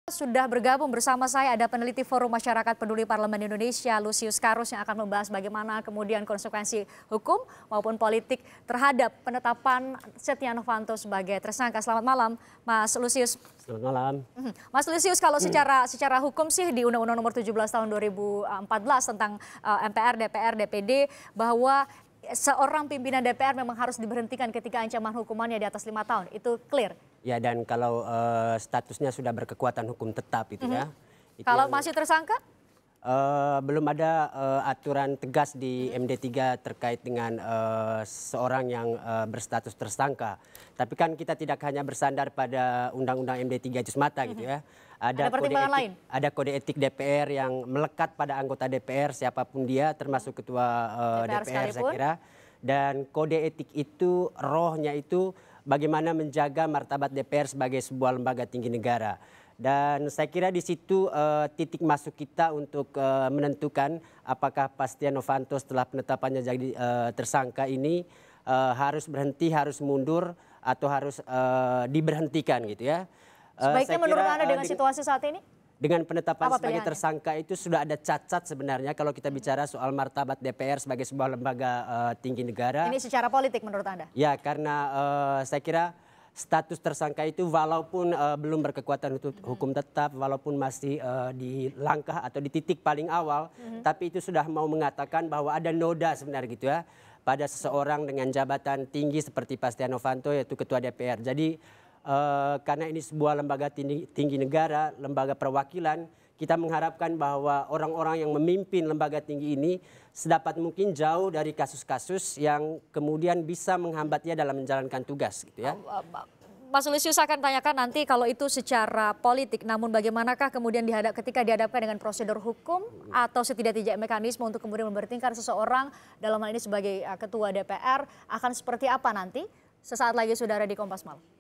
Sudah bergabung bersama saya ada peneliti Forum Masyarakat Peduli Parlemen Indonesia, Lusius Karus, yang akan membahas bagaimana kemudian konsekuensi hukum maupun politik terhadap penetapan Setia Novanto sebagai tersangka. Selamat malam, Mas Lusius. Selamat malam. Mas Lusius, kalau secara hukum sih di Undang-Undang Nomor 17 Tahun 2014 tentang MPR, DPR, DPD bahwa seorang pimpinan DPR memang harus diberhentikan ketika ancaman hukumannya di atas 5 tahun. Itu clear? Ya, dan kalau statusnya sudah berkekuatan hukum tetap itu ya. Itu kalau masih tersangka? Belum ada aturan tegas di MD3 terkait dengan seorang yang berstatus tersangka. Tapi kan kita tidak hanya bersandar pada Undang-Undang MD3 itu semata gitu ya. Ada pertimbangan lain? Ada kode etik DPR yang melekat pada anggota DPR siapapun dia, termasuk ketua DPR saya kira. Dan kode etik itu rohnya itu bagaimana menjaga martabat DPR sebagai sebuah lembaga tinggi negara. Dan saya kira di situ titik masuk kita untuk menentukan apakah Pak Setia Novanto setelah penetapannya jadi tersangka ini harus berhenti, harus mundur, atau harus diberhentikan gitu ya. Sebaiknya menurut Anda dengan situasi saat ini? Dengan penetapan sebagai tersangka itu sudah ada cacat sebenarnya kalau kita bicara soal martabat DPR sebagai sebuah lembaga tinggi negara. Ini secara politik menurut Anda? Ya, karena saya kira status tersangka itu walaupun belum berkekuatan hukum tetap, walaupun masih di langkah atau di titik paling awal, tapi itu sudah mau mengatakan bahwa ada noda sebenarnya gitu ya pada seseorang dengan jabatan tinggi seperti Pak Setia Novanto, yaitu ketua DPR. Jadi karena ini sebuah lembaga tinggi negara, lembaga perwakilan, kita mengharapkan bahwa orang-orang yang memimpin lembaga tinggi ini sedapat mungkin jauh dari kasus-kasus yang kemudian bisa menghambatnya dalam menjalankan tugas gitu ya. Mas Lusius akan tanyakan nanti kalau itu secara politik, namun bagaimanakah kemudian ketika dihadapkan dengan prosedur hukum atau setidak-tidaknya mekanisme untuk kemudian memberhentikan seseorang dalam hal ini sebagai ketua DPR akan seperti apa nanti? Sesaat lagi sudah ada di Kompas Malam.